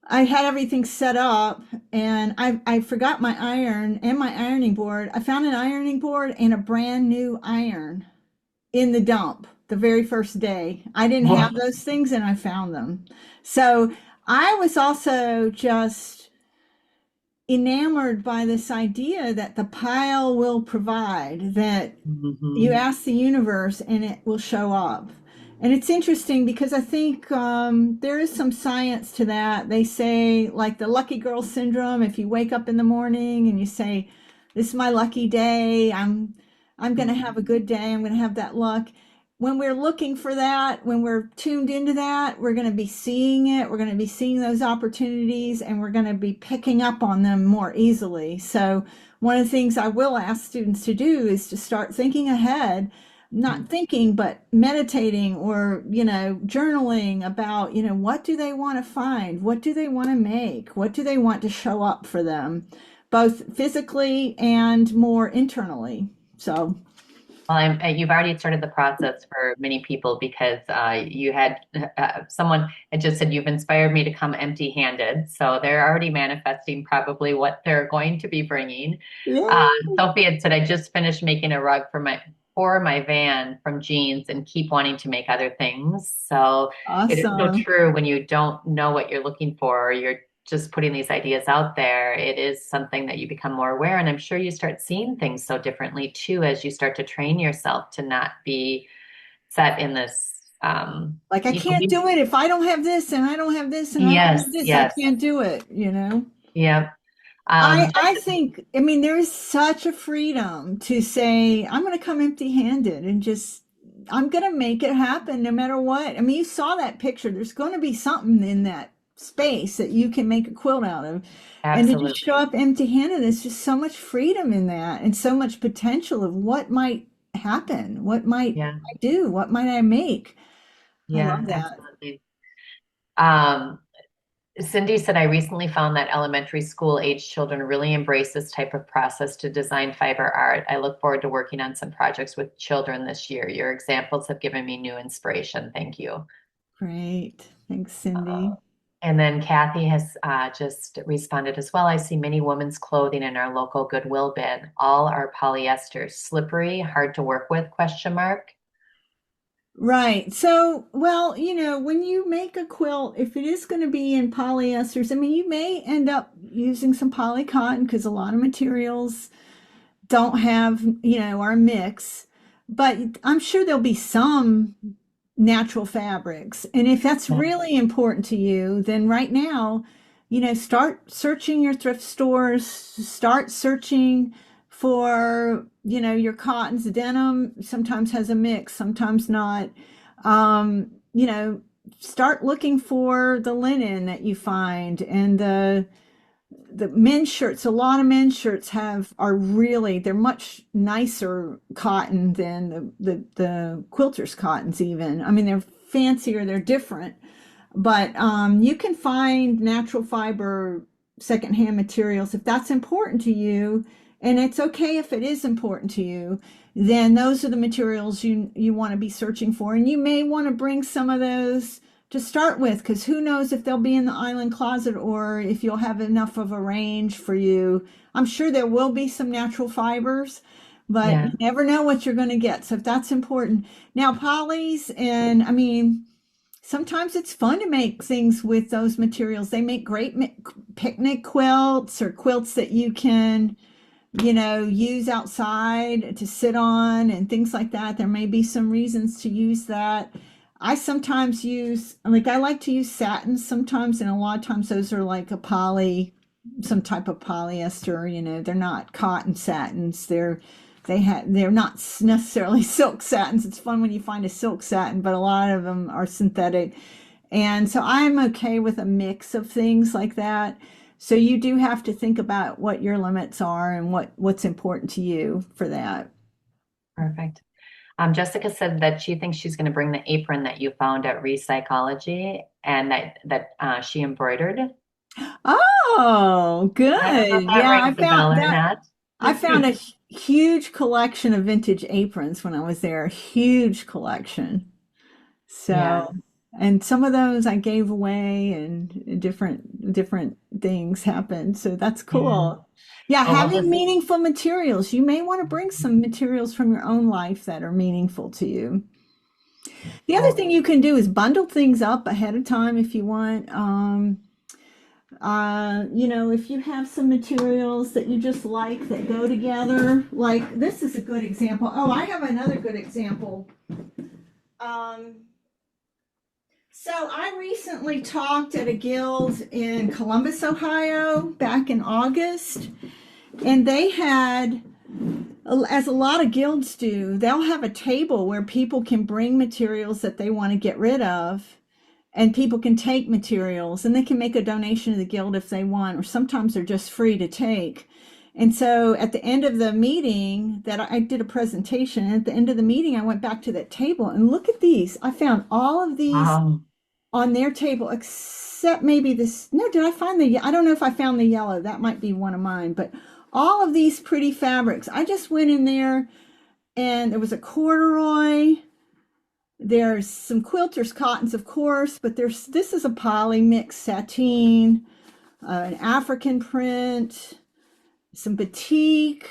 I had everything set up and I forgot my iron and my ironing board. I found an ironing board and a brand new iron in the dump the very first day. I didn't Wow. have those things and I found them. So I was also just enamored by this idea that the pile will provide, that you Hmm. ask the universe and it will show up. And it's interesting because I think there is some science to that. They say, like the lucky girl syndrome, if you wake up in the morning and you say, "This is my lucky day. I'm going to have a good day. I'm going to have that luck." When we're looking for that, when we're tuned into that, we're going to be seeing it. We're going to be seeing those opportunities and we're going to be picking up on them more easily. So, one of the things I will ask students to do is to start thinking ahead, not thinking, but meditating or, journaling about, what do they want to find? What do they want to make? What do they want to show up for them, both physically and more internally? So, Well, you've already started the process for many people because you had someone had just said you've inspired me to come empty-handed. So they're already manifesting probably what they're going to be bringing. Uh, yeah, Sophie had said, I just finished making a rug for my van from jeans and keep wanting to make other things. So it is so awesome. true when you don't know what you're looking for, or you're just putting these ideas out there, it is something that you become more aware. And I'm sure you start seeing things so differently too as you start to train yourself to not be set in this, Like, I can't we, do it if I don't have this and I don't have this and I don't yes, have this. I yes, can't do it. yeah. I think, I mean, there is such a freedom to say, I'm going to come empty-handed and just, I'm going to make it happen no matter what. I mean, you saw that picture. There's going to be something in that space that you can make a quilt out of. And to just show Absolutely. up empty-handed, there's just so much freedom in that and so much potential of what might happen. What might Yeah, I do? What might I make? I yeah, love that. absolutely. Um, Cindy said, I recently found that elementary school age children really embrace this type of process to design fiber art. I look forward to working on some projects with children this year. Your examples have given me new inspiration. Thank you. Great. Thanks, Uh, Cindy. and then Kathy has just responded as well. I see many women's clothing in our local Goodwill bin. All are polyester, slippery, hard to work with, question mark. Right. So, well, when you make a quilt, if it is going to be in polyesters, I mean, you may end up using some poly cotton because a lot of materials don't have, are a mix. But I'm sure there'll be some natural fabrics. And if that's Yeah. really important to you, then right now, start searching your thrift stores, start searching for, your cottons. Denim sometimes has a mix, sometimes not. Um, you know, Start looking for the linen that you find and the men's shirts. A lot of men's shirts they're much nicer cotton than the quilters cottons even. I mean, they're fancier, they're different, but you can find natural fiber secondhand materials if that's important to you, and it's okay if it is important to you. Then those are the materials you want to be searching for, and you may want to bring some of those to start with, because who knows if they'll be in the island closet or if you'll have enough of a range for you. I'm sure there will be some natural fibers, but you Yeah. never know what you're going to get. So if that's important. Now, polys, and I mean, sometimes it's fun to make things with those materials. They make great picnic quilts or quilts that you can, use outside to sit on and things like that. There may be some reasons to use that. I sometimes I like to use satins sometimes, and a lot of times those are like some type of polyester. They're not cotton satins. They're not necessarily silk satins. It's fun when you find a silk satin, but a lot of them are synthetic. And so I'm okay with a mix of things like that. So you do have to think about what your limits are and what's important to you for that. Perfect. Jessica said that she thinks she's going to bring the apron that you found at Recycology and that she embroidered. Oh, I don't know if good. that Yeah, rings a bell or not. I found a huge collection of vintage aprons when I was there, a huge collection. Yeah, So, and some of those I gave away and different things happened. So that's yeah. cool. Yeah, Oh, well, having just meaningful materials. You may want to bring some materials from your own life that are meaningful to you. The other oh, thing you can do is bundle things up ahead of time if you want. If you have some materials that you just like that go together, like this is a good example. Oh, I have another good example. Um, so I recently talked at a guild in Columbus, Ohio, back in August, and they had, as a lot of guilds do, they'll have a table where people can bring materials that they want to get rid of, and people can take materials and they can make a donation to the guild if they want, or sometimes they're just free to take. And so at the end of the meeting that I did a presentation, and at the end of the meeting, I went back to that table and look at these. I found all of these on their table, except maybe this. No, did I find I don't know if I found the yellow. That might be one of mine, but all of these pretty fabrics. I just went in there and there was a corduroy. There's some quilters cottons, of course, but this is a poly mix sateen, an African print, some batik.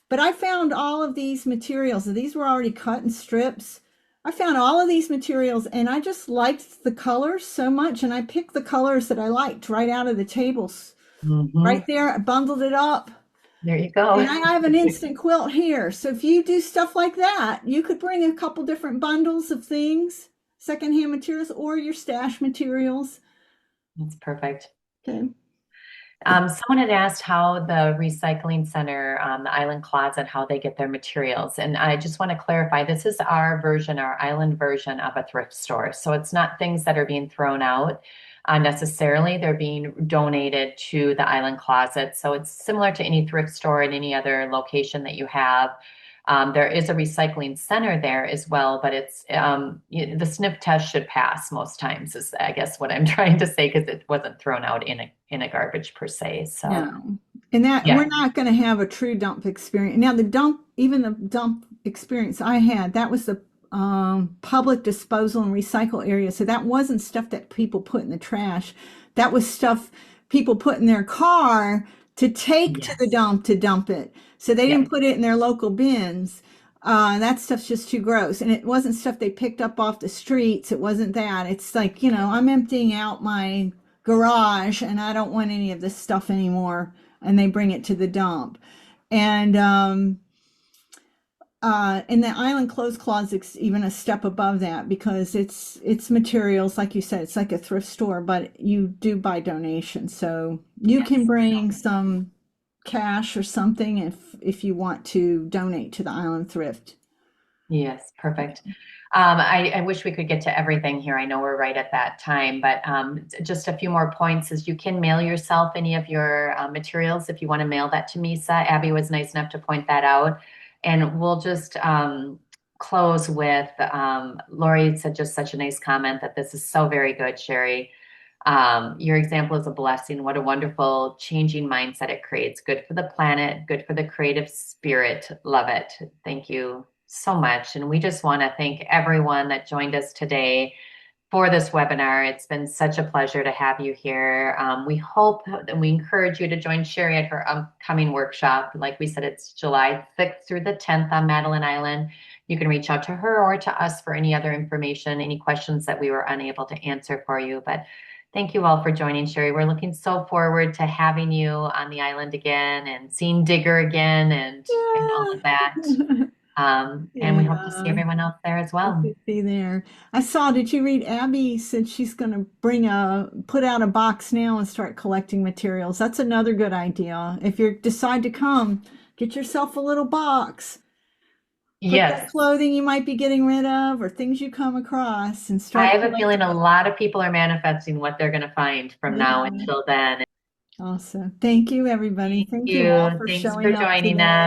But I found all of these materials. These were already cut in strips. I found all of these materials and I just liked the colors so much. And I picked the colors that I liked right out of the tables. Right there, I bundled it up. There you go. And I have an instant quilt here. So if you do stuff like that, you could bring a couple different bundles of things, secondhand materials, or your stash materials. That's perfect. Okay. Someone had asked how the recycling center, the Island Closet, how they get their materials. And I just want to clarify, this is our version, our island version of a thrift store. So it's not things that are being thrown out necessarily. They're being donated to the Island Closet. So it's similar to any thrift store in any other location that you have. There is a recycling center there as well, but it's the sniff test should pass most times, is I guess what I'm trying to say, because it wasn't thrown out in a garbage per se. So no. And that we're not going to have a true dump experience. Now even the dump experience I had, that was the public disposal and recycle area. So that wasn't stuff that people put in the trash. That was stuff people put in their car to take to the dump to dump it. So they didn't put it in their local bins. That stuff's just too gross. And it wasn't stuff they picked up off the streets. It wasn't that. It's like, I'm emptying out my garage and I don't want any of this stuff anymore. And they bring it to the dump. And the Island Clothes Closet's even a step above that because it's materials, like you said, it's like a thrift store, but you do buy donations. So you can bring some cash or something if you want to donate to the Island Thrift. Yes, perfect. I wish we could get to everything here. I know we're right at that time, but just a few more points is you can mail yourself any of your materials if you want to mail that to Misa. Abby was nice enough to point that out. And we'll just close with Lori said just such a nice comment that this is so very good, Sherri. Your example is a blessing. What a wonderful changing mindset it creates. Good for the planet, good for the creative spirit. Love it. Thank you so much. And we just want to thank everyone that joined us today for this webinar. It's been such a pleasure to have you here. We hope and we encourage you to join Sherri at her upcoming workshop. Like we said, it's July 6th through the 10th on Madeline Island. You can reach out to her or to us for any other information, any questions that we were unable to answer for you. But thank you all for joining, Sherri. We're looking so forward to having you on the island again and seeing Digger again and all of that. And we hope to see everyone else there as well. See there. I saw, did you read Abby said she's going to put out a box now and start collecting materials. That's another good idea. If you decide to come, get yourself a little box. Put clothing you might be getting rid of or things you come across and start. I have a feeling a lot of people are manifesting what they're going to find from now until then. Awesome. Thank you, everybody. Thank you all for Thanks showing for up joining today. us.